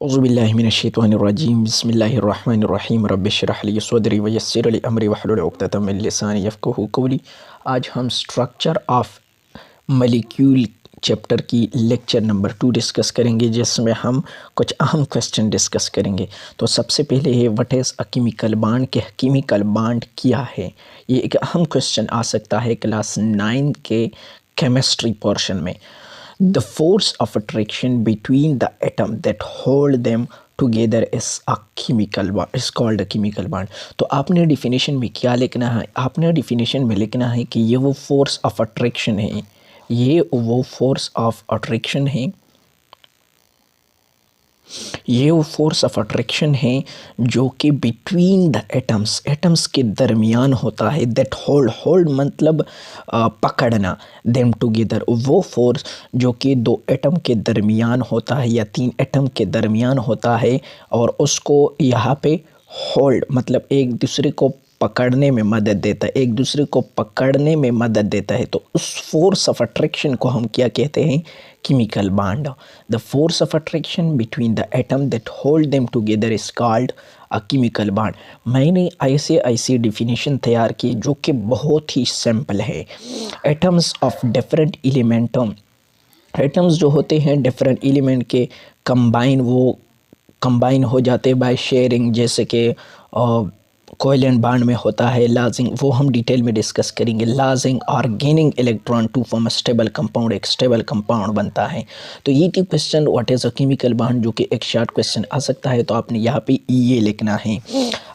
औज़ुबिल्लाहिमिनश्शैतानिर्रजीम बिस्मिल्लाहिर्रहमानिर्रहीम रब्बिश्रह ली सदरी वयस्सिर ली अमरी वहलुल उक़दतम मिन लिसानी यफ़क़हू क़ौली। आज हम स्ट्रक्चर ऑफ मॉलिक्यूल चैप्टर की लेक्चर नंबर 2 डिस्कस करेंगे, जिसमें हम कुछ अहम क्वेश्चन डिस्कस करेंगे। तो सबसे पहले है what is a chemical bond, कि केमिकल बॉन्ड क्या है। ये एक अहम क्वेश्चन आ सकता है क्लास 9 के केमिस्ट्री पोर्शन में। The force of attraction between the atom that hold them together is a chemical bond, is called a chemical bond। तो आपने डिफिनेशन में क्या लिखना है, आपने डिफिनेशन में लिखना है कि ये वो फोर्स ऑफ अट्रैक्शन है, ये वो फोर्स ऑफ अट्रैक्शन है, ये वो फोर्स ऑफ अट्रैक्शन है जो कि बिटवीन द एटम्स, एटम्स के दरमियान होता है। दैट होल्ड, होल्ड मतलब पकड़ना, देम टुगेदर, वो फोर्स जो कि दो एटम के दरमियान होता है या तीन एटम के दरमियान होता है, और उसको यहाँ पे होल्ड मतलब एक दूसरे को पकड़ने में मदद देता है, एक दूसरे को पकड़ने में मदद देता है। तो उस फोर्स ऑफ अट्रैक्शन को हम क्या कहते हैं, chemical bond. The force of attraction between the atom that hold them together is called a chemical bond. मैंने ऐसे डिफिनीशन तैयार की जो कि बहुत ही सिंपल है। Atoms of different element, atoms जो होते हैं डिफरेंट एलिमेंट के कंबाइन हो जाते बाय शेयरिंग, जैसे कि कोवेलेंट बॉन्ड में होता है लाजिंग, वो हम डिटेल में डिस्कस करेंगे। लाजिंग और gaining electron to form stable compound, एक स्टेबल कंपाउंड बनता है। तो ये थी question what is a chemical bond, जो कि एक शॉर्ट क्वेश्चन आ सकता है। तो आपने यहाँ पे ये लिखना है,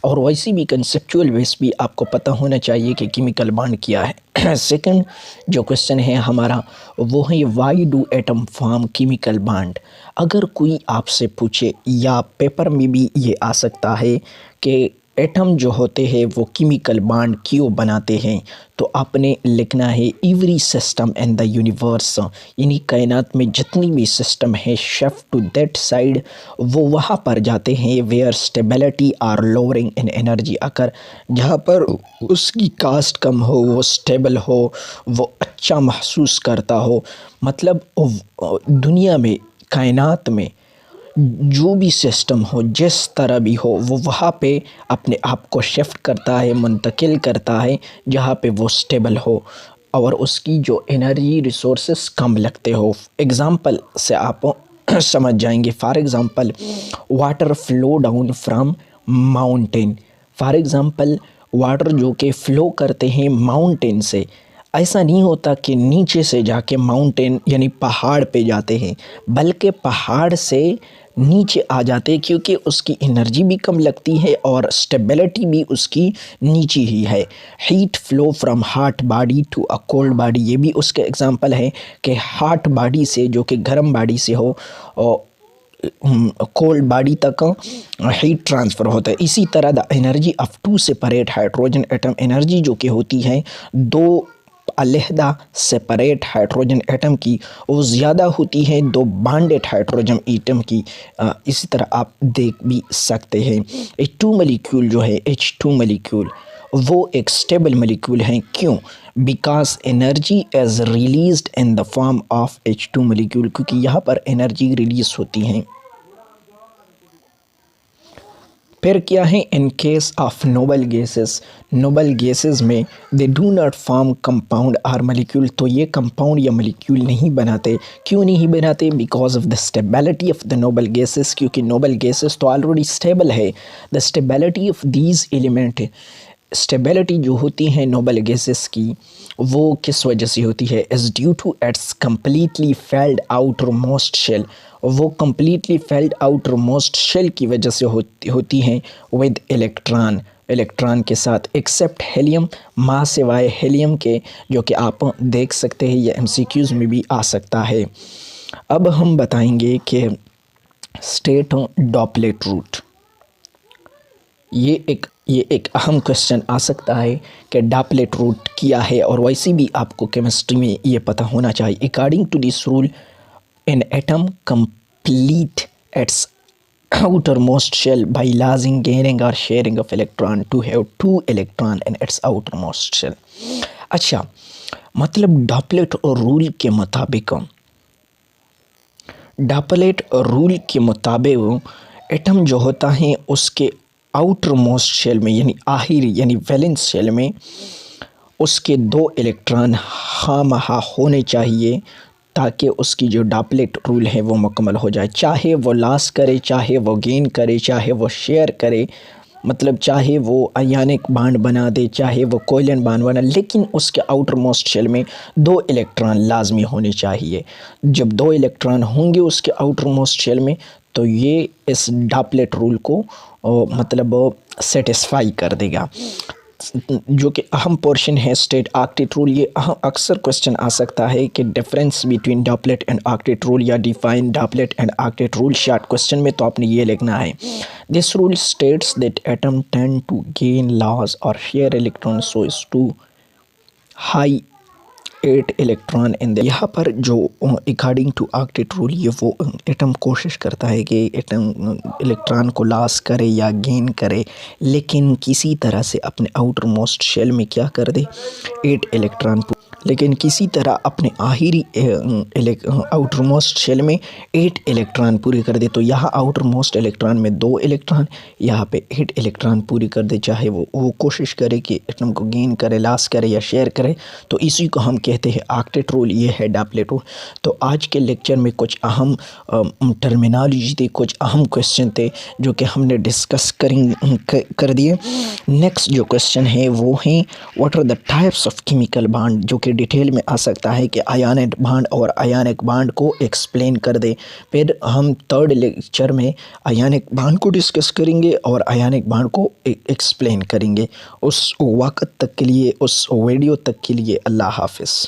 और वैसे भी कंसेप्चुअल बेस भी आपको पता होना चाहिए कि केमिकल बॉन्ड क्या है। सेकंड जो क्वेश्चन है हमारा वो है why do atom form chemical bond. अगर कोई आपसे पूछे, या पेपर में भी ये आ सकता है कि एटम जो होते हैं वो केमिकल बॉन्ड क्यों बनाते हैं, तो आपने लिखना है every system in the universe, यानी कायनात में जितनी भी सिस्टम है, शिफ्ट टू दैट साइड, वो वहाँ पर जाते हैं where stability are lowering in energy, अगर जहाँ पर उसकी कास्ट कम हो, वो स्टेबल हो, वो अच्छा महसूस करता हो। मतलब दुनिया में, कायनात में जो भी सिस्टम हो, जिस तरह भी हो, वो वहाँ पे अपने आप को शिफ्ट करता है, मुंतकिल करता है जहाँ पे वो स्टेबल हो और उसकी जो एनर्जी रिसोर्सेस कम लगते हो। एग्ज़ाम्पल से आप समझ जाएंगे। For example water flow down from mountain, for example water जो कि फ़्लो करते हैं माउंटेन से, ऐसा नहीं होता कि नीचे से जाके माउंटेन यानी पहाड़ पे जाते हैं, बल्कि पहाड़ से नीचे आ जाते हैं, क्योंकि उसकी एनर्जी भी कम लगती है और स्टेबिलिटी भी उसकी नीचे ही है। Heat flow from hot body to a cold body, ये भी उसके एग्जांपल है कि हॉट बॉडी से, जो कि गर्म बॉडी से हो, और कोल्ड बॉडी तक हीट ट्रांसफ़र होता है। इसी तरह the energy of to separate hydrogen atom, energy जो कि होती है दो अलहदा सेपरेट हाइड्रोजन एटम की, वो ज़्यादा होती है दो बॉन्डेड हाइड्रोजन एटम की। इसी तरह आप देख भी सकते हैं। H2 मॉलिक्यूल जो है, H2 मॉलिक्यूल वो एक स्टेबल मॉलिक्यूल है। क्यों? Because energy is released in the form of H2 molecule, क्योंकि यहाँ पर एनर्जी रिलीज होती है। फिर क्या है, in case of noble gases, noble gases में they do not form compound और मॉलिक्यूल, तो ये कंपाउंड या मॉलिक्यूल नहीं बनाते। क्यों नहीं बनाते? Because of the stability of the noble gases, क्योंकि नोबल गैसेस तो ऑलरेडी स्टेबल है। The stability of these element, stability जो होती है नोबल गैसेस की, वो किस वजह से होती है? Is due to its completely filled outer most shell, वो completely filled outer most shell की वजह से होती हैं विद इलेक्ट्रॉन, इलेक्ट्रॉन के साथ, एक्सेप्ट हेलियम, मां सिवाय हेलियम के, जो कि आप देख सकते हैं, ये MCQs में भी आ सकता है। अब हम बताएंगे कि स्टेट डॉपलेट रूट, ये एक अहम क्वेश्चन आ सकता है कि डॉपलेट रूट क्या है, और वैसे भी आपको केमिस्ट्री में ये पता होना चाहिए। According to this rule, an atom complete its outermost shell by losing, gaining or sharing of electron to have two electron in its outermost shell। अच्छा, मतलब डॉपलेट और रूल के मुताबिक डापलेट रूल के मुताबिक एटम जो होता है उसके आउटर मोस्ट शेल में यानी आखिरी यानी वैलेंस शेल में उसके 2 इलेक्ट्रॉन खामखा होने चाहिए ताकि उसकी जो डापलेट रूल है वो मुकम्मल हो जाए। चाहे वो लॉस करे, चाहे वो गेन करे, चाहे वो शेयर करे, मतलब चाहे वो आयनिक बांड बना दे, चाहे वो कोवलेंट बांड बना, लेकिन उसके आउटर मोस्ट शेल में 2 इलेक्ट्रॉन लाजमी होने चाहिए। जब 2 इलेक्ट्रॉन होंगे उसके आउटर मोस्ट शेल में तो ये इस डापलेट रूल को मतलब सेटिस्फाई कर देगा। जो कि अहम पोर्शन है स्टेट ऑक्टेट रूल। ये अक्सर क्वेश्चन आ सकता है कि difference between doublet and octet rule या define doublet and octet rule short question में, तो आपने ये लिखना है this rule states that atom tend to gain loss और share electron so is to high 8 electron in the. यहाँ पर जो अकॉर्डिंग टू ऑक्टेट रूल ये वो एटम कोशिश करता है कि एटम इलेक्ट्रॉन को लॉस करे या गेन करे, लेकिन किसी तरह से अपने आउटर मोस्ट शेल में क्या कर दे 8 इलेक्ट्रॉन, लेकिन किसी तरह अपने आखिरी आउटर मोस्ट शेल में 8 इलेक्ट्रॉन पूरे कर दे। तो यहाँ आउटर मोस्ट इलेक्ट्रॉन में 2 इलेक्ट्रॉन, यहाँ पे 8 इलेक्ट्रॉन पूरी कर दे, चाहे वो कोशिश करे कि एटम को गेन करे, लॉस करे या शेयर करे। तो इसी को हम कहते हैं ऑक्टेट रूल, ये है डॉपलेट रूल। तो आज के लेक्चर में कुछ अहम टर्मिनोलॉजी थी, कुछ अहम क्वेश्चन थे जो कि हमने डिस्कस कर दिए। नेक्स्ट जो क्वेश्चन है वो है what are the types of chemical bond, जो कि डिटेल में आ सकता है कि आयनिक बॉन्ड और आयनिक बॉन्ड को एक्सप्लेन कर दे। फिर हम थर्ड लेक्चर में आयनिक बॉन्ड को डिस्कस करेंगे और आयनिक बॉन्ड को एक्सप्लेन करेंगे। उस वक्त तक के लिए, उस वीडियो तक के लिए अल्लाह हाफिज़।